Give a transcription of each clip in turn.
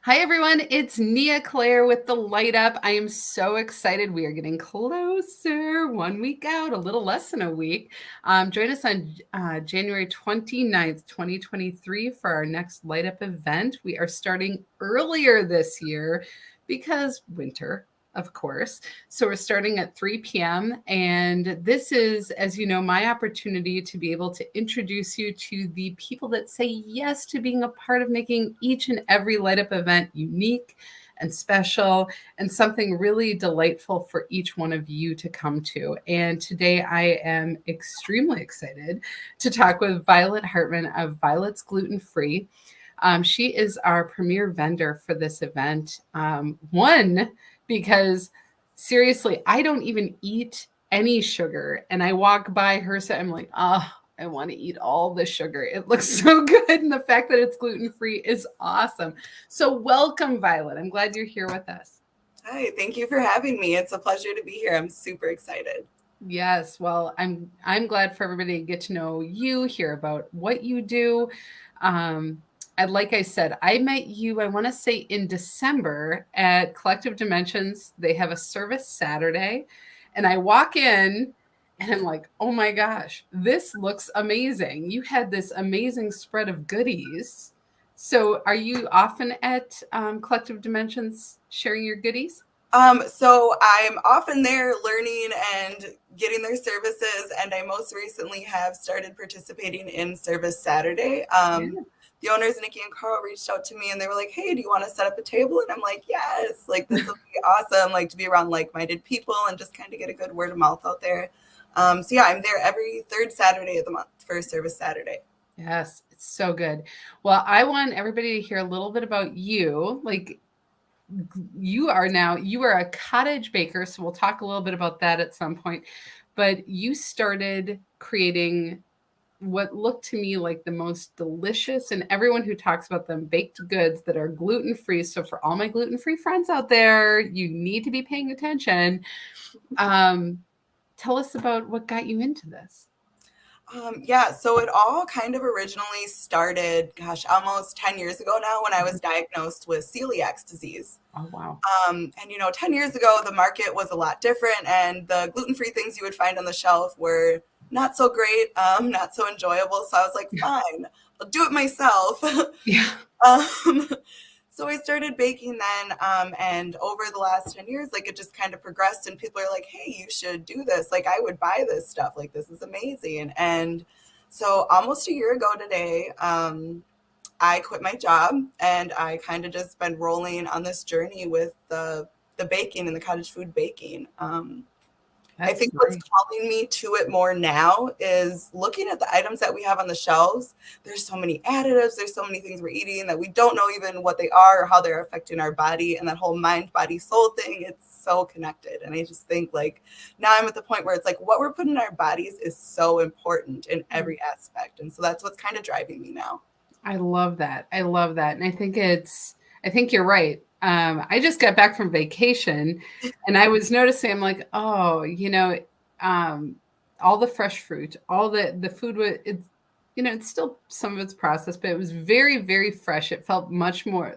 Hi, everyone. It's Nia Claire with the Light Up. I am so excited. We are getting closer, 1 week out, a little less than a week. Join us on January 29th, 2023 for our next Light Up event. We are starting earlier this year because winter, of course. So we're starting at 3 p.m. And this is, as you know, my opportunity to be able to introduce you to the people that say yes to being a part of making each and every Light Up event unique and special and something really delightful for each one of you to come to. And today I am extremely excited to talk with Violet Hartman of Violet's Gluten-Free. She is our premier vendor for this event. One, because seriously, I don't even eat any sugar. And I walk by her, so I'm like, oh, I want to eat all the sugar. It looks so good. And the fact that it's gluten-free is awesome. So welcome, Violet. I'm glad you're here with us. Hi, thank you for having me. It's a pleasure to be here. I'm super excited. Yes, well, I'm glad for everybody to get to know you, hear about what you do. And like I said, I met you, I want to say in December at Collective Dimensions. They have a service Saturday, and I walk in and I'm like, oh my gosh, this looks amazing. You had this amazing spread of goodies. So, are you often at Collective Dimensions sharing your goodies? So I'm often there learning and getting their services, and I most recently have started participating in Service Saturday. Yeah. The owners, Nikki and Carl, reached out to me and they were like, "Hey, do you want to set up a table?" And I'm like, "Yes, like this will be awesome, like to be around like-minded people and just kind of get a good word of mouth out there." So yeah, I'm there every third Saturday of the month for Service Saturday. Yes, it's so good. Well, I want everybody to hear a little bit about you. Like you are a cottage baker, so we'll talk a little bit about that at some point. But you started creating what looked to me like the most delicious, and everyone who talks about them, baked goods that are gluten-free. So for all my gluten-free friends out there, you need to be paying attention. Um, Tell us about what got you into this. Yeah, so it all kind of originally started, gosh, almost 10 years ago now when I was diagnosed with celiac disease. Oh, wow. 10 years ago, the market was a lot different, and the gluten-free things you would find on the shelf were not so great, not so enjoyable. So I was like, fine, I'll do it myself. Yeah. um, so I started baking then, and over the last 10 years, like it just kind of progressed, and people are like, hey, you should do this. Like, I would buy this stuff. Like, this is amazing. And so almost a year ago today, I quit my job and I kind of just been rolling on this journey with the baking and the cottage food baking. I That's think what's great. calling me to it more now is looking at the items that we have on the shelves. There's so many additives, there's so many things we're eating that we don't know even what they are or how they're affecting our body. And that whole mind, body, soul thing, it's so connected. And I just think like now I'm at the point where it's like what we're putting in our bodies is so important in every aspect. And so that's what's kind of driving me now. I love that. I love that. And I think you're right. I just got back from vacation and I was noticing, I'm like, oh, um, all the fresh fruit, all the food, it's, it's still some of it's processed, but it was very, very fresh. It felt much more,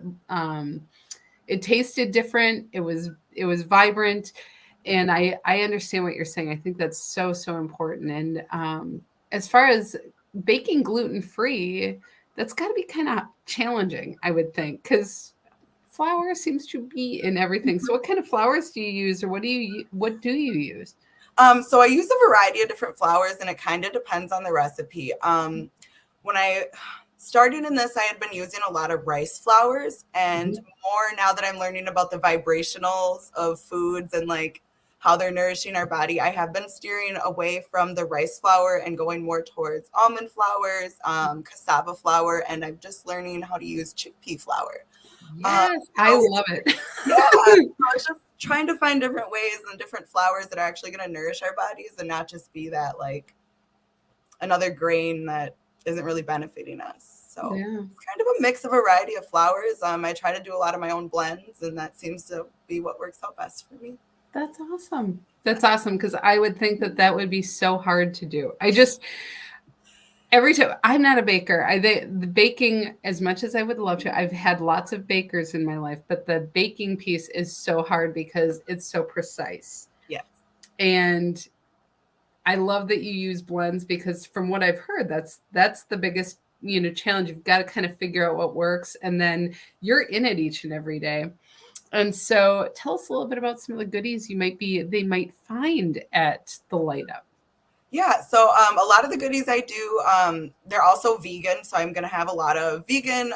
it tasted different. It was vibrant. And I understand what you're saying. I think that's so, so important. And as far as baking gluten free, that's got to be kind of challenging, I would think, because flour seems to be in everything. So, what kind of flours do you use, or what do you use? So I use a variety of different flours, and it kind of depends on the recipe. When I started in this, I had been using a lot of rice flours, and Mhm. more now that I'm learning about the vibrationals of foods and like how they're nourishing our body, I have been steering away from the rice flour and going more towards almond flours, cassava flour, and I'm just learning how to use chickpea flour. Um, Yes, I so love it. yeah, so it's just trying to find different ways and different flours that are actually going to nourish our bodies and not just be that like another grain that isn't really benefiting us. So Yeah. it's kind of a mix of a variety of flours. I try to do a lot of my own blends, and that seems to be what works out best for me. That's awesome. That's awesome because I would think that that would be so hard to do. every time. I'm not a baker. The baking, as much as I would love to, I've had lots of bakers in my life, but the baking piece is so hard because it's so precise. Yeah. And I love that you use blends because from what I've heard, that's the biggest, challenge. You've got to kind of figure out what works, and then you're in it each and every day. And so tell us a little bit about some of the goodies they might find at the light up. Yeah, so a lot of the goodies I do, they're also vegan. So I'm going to have a lot of vegan,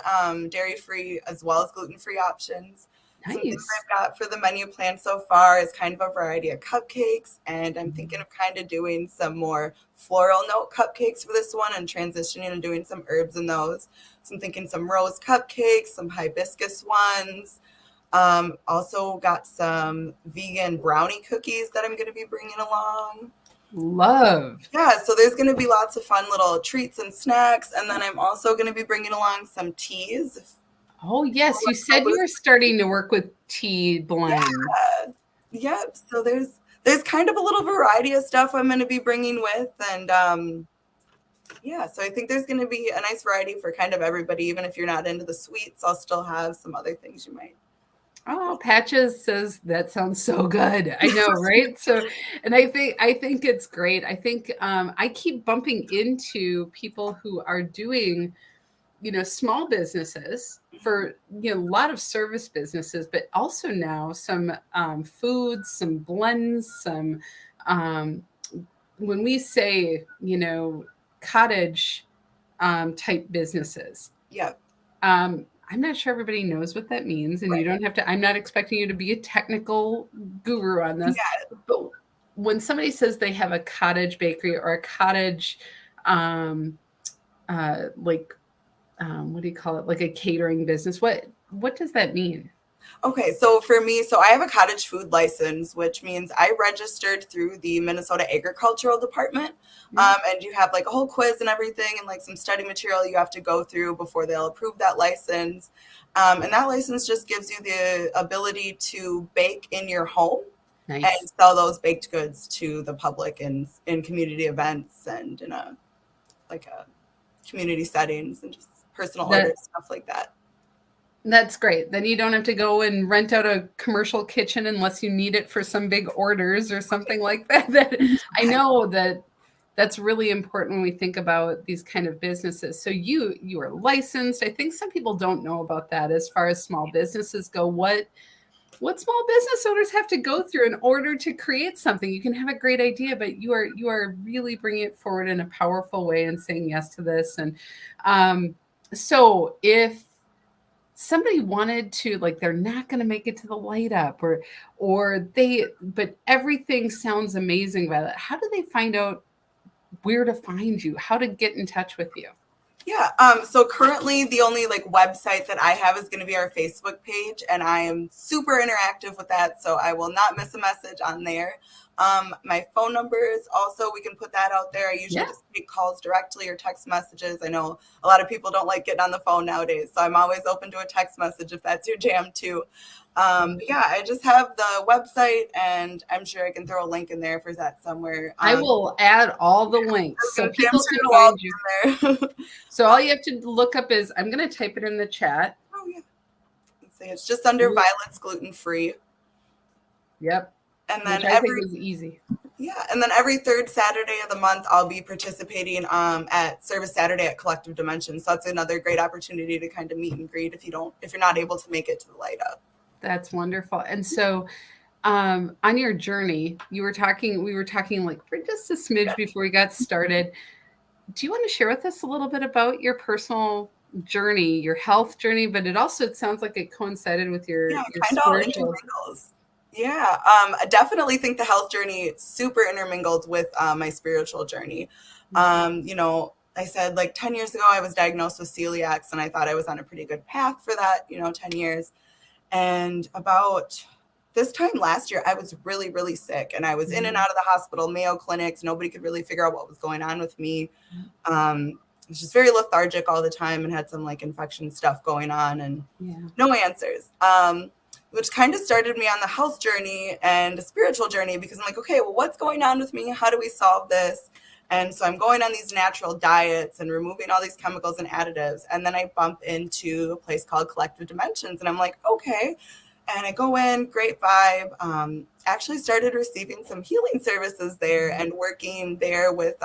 dairy-free, as well as gluten-free options. Some things Nice. I've got for the menu plan so far is kind of a variety of cupcakes, and I'm thinking of kind of doing some more floral note cupcakes for this one and transitioning and doing some herbs in those. So I'm thinking some rose cupcakes, some hibiscus ones. Also got some vegan brownie cookies that I'm going to be bringing along. Love. Yeah, so there's going to be lots of fun little treats and snacks. And then I'm also going to be bringing along some teas. If Oh, people yes. You like to said you were starting to work with tea blend. Yeah, yep. So there's kind of a little variety of stuff I'm going to be bringing with, and yeah. So I think there's going to be a nice variety for kind of everybody. Even if you're not into the sweets, I'll still have some other things you might. Oh, Patches says that sounds so good. I know, right? So, and I think it's great. I think I keep bumping into people who are doing, small businesses for, a lot of service businesses, but also now some foods, some blends, some um, when we say, cottage type businesses. Yeah, I'm not sure everybody knows what that means, and you right. don't have to. I'm not expecting you to be a technical guru on this, Yeah. but when somebody says they have a cottage bakery or a cottage, um, like, what do you call it? Like a catering business. What does that mean? Okay, so for me, so I have a cottage food license, which means I registered through the Minnesota Agricultural Department. Yeah, And you have like a whole quiz and everything, and like some study material you have to go through before they'll approve that license. And that license just gives you the ability to bake in your home and nice. sell those baked goods to the public in community events and in a like a community settings and just personal That orders, stuff like that. That's great. Then you don't have to go and rent out a commercial kitchen unless you need it for some big orders or something like that. That I know that's really important when we think about these kind of businesses. So you are licensed. I think some people don't know about that as far as small businesses go. What small business owners have to go through in order to create something. You can have a great idea, but you are really bringing it forward in a powerful way and saying yes to this. And so if somebody wanted to, like, they're not going to make it to the light up, but everything sounds amazing about it, how do they find out where to find you, how to get in touch with you? Yeah. So currently the only like website that I have is going to be our Facebook page, and I am super interactive with that, so I will not miss a message on there. My phone numbers also, we can put that out there. I usually Yeah. just take calls directly or text messages. I know a lot of people don't like getting on the phone nowadays, so I'm always open to a text message if that's your jam too. But yeah, I just have the website, and I'm sure I can throw a link in there for that somewhere. I will add all the I was links so gonna say I'm people sure can it'll all find you. be in there. So all you have to look up is, I'm going to type it in the chat. Oh yeah. Let's see, it's just under Violet's Gluten-Free. Yep. And then Which I think is easy. every third Saturday of the month, I'll be participating at Service Saturday at Collective Dimensions. So that's another great opportunity to kind of meet and greet if you're not able to make it to the light up. That's wonderful. And so on your journey, we were talking like for just a smidge before we got started. Do you want to share with us a little bit about your personal journey, your health journey? But it sounds like it coincided with Yeah, your kind of all spiritual. intermingles. Yeah, I definitely think the health journey super intermingled with my spiritual journey. I said like 10 years ago, I was diagnosed with celiacs, and I thought I was on a pretty good path for that, 10 years. And about this time last year, I was really, really sick, and I was in and out of the hospital, Mayo clinics. Nobody could really figure out what was going on with me. I was just very lethargic all the time and had some like infection stuff going on and Yeah. no answers. Which kind of started me on the health journey and a spiritual journey, because I'm like, okay, well, what's going on with me? How do we solve this? And so I'm going on these natural diets and removing all these chemicals and additives. And then I bump into a place called Collective Dimensions. And I'm like, okay. And I go in, great vibe. Actually started receiving some healing services there and working there with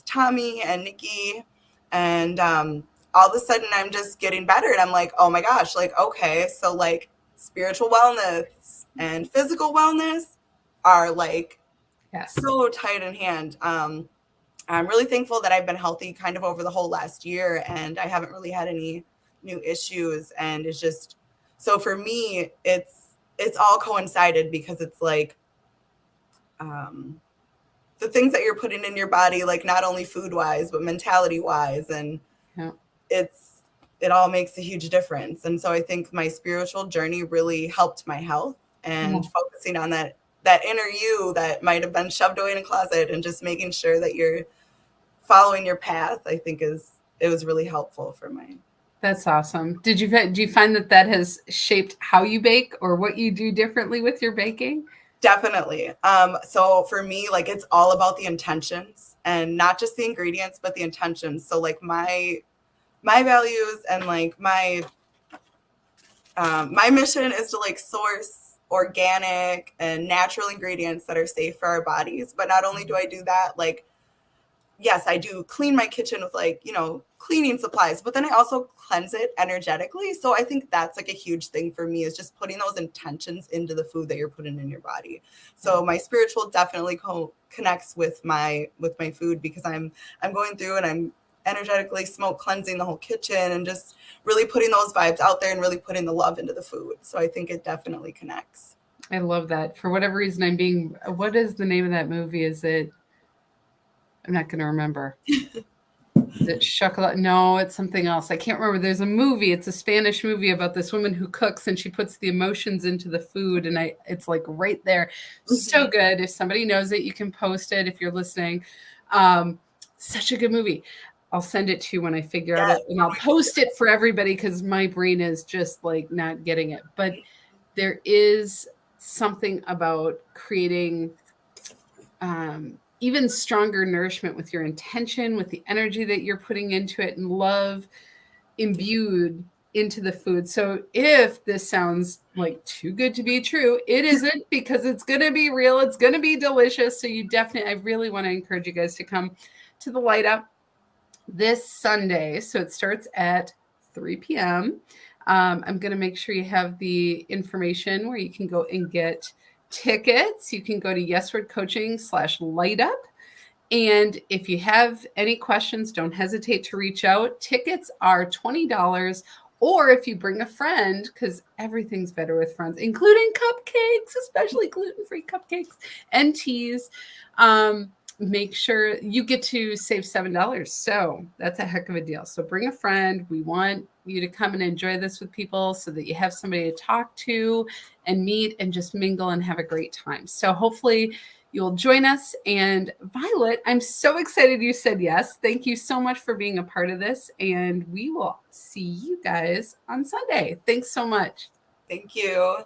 Tommy and Nikki. And all of a sudden I'm just getting better. And I'm like, oh my gosh, like, okay. So like spiritual wellness and physical wellness are like Yes. so tight in hand. I'm really thankful that I've been healthy kind of over the whole last year and I haven't really had any new issues. And it's just, so for me, it's all coincided because it's like, um, the things that you're putting in your body, like not only food wise, but mentality wise. And Yeah. it's, it all makes a huge difference. And so I think my spiritual journey really helped my health Yeah. and focusing on that inner you that might have been shoved away in a closet and just making sure that you're following your path, I think it was really helpful for my. That's awesome. Do you find that that has shaped how you bake or what you do differently with your baking? Definitely. So for me, like it's all about the intentions and not just the ingredients, but the intentions. So like my values and like my mission is to like source organic and natural ingredients that are safe for our bodies. But not only do I do that, like yes, I do clean my kitchen with like, you know, cleaning supplies, but then I also cleanse it energetically. So I think that's like a huge thing for me is just putting those intentions into the food that you're putting in your body. Yeah. So my spiritual definitely connects with my food because I'm going through and I'm energetically smoke cleansing the whole kitchen and just really putting those vibes out there and really putting the love into the food. So I think it definitely connects. I love that. For whatever reason, I'm being. What is the name of that movie? Is it? I'm not going to remember. Is it chocolate? No, it's something else. I can't remember. There's a movie. It's a Spanish movie about this woman who cooks and she puts the emotions into the food, and it's like right there. So Mhm. good. If somebody knows it, you can post it if you're listening. Um, Such a good movie. I'll send it to you when I figure out Yes, it, and I'll post it for everybody because my brain is just like not getting it. But there is something about creating even stronger nourishment with your intention, with the energy that you're putting into it, and love imbued into the food. So if this sounds like too good to be true, it isn't because it's going to be real. It's going to be delicious. So you definitely, I really want to encourage you guys to come to the Light Up this Sunday. So it starts at 3 p.m. I'm going to make sure you have the information where you can go and get tickets. You can go to Yesword Coaching/Light Up. And if you have any questions, don't hesitate to reach out. Tickets are $20. Or if you bring a friend, because everything's better with friends, including cupcakes, especially gluten-free cupcakes and teas. Make sure you get to save $7. So that's a heck of a deal. So bring a friend. We want you to come and enjoy this with people so that you have somebody to talk to and meet and just mingle and have a great time. So hopefully you'll join us. And Violet, I'm so excited you said yes. Thank you so much for being a part of this. And we will see you guys on Sunday. Thanks so much. Thank you.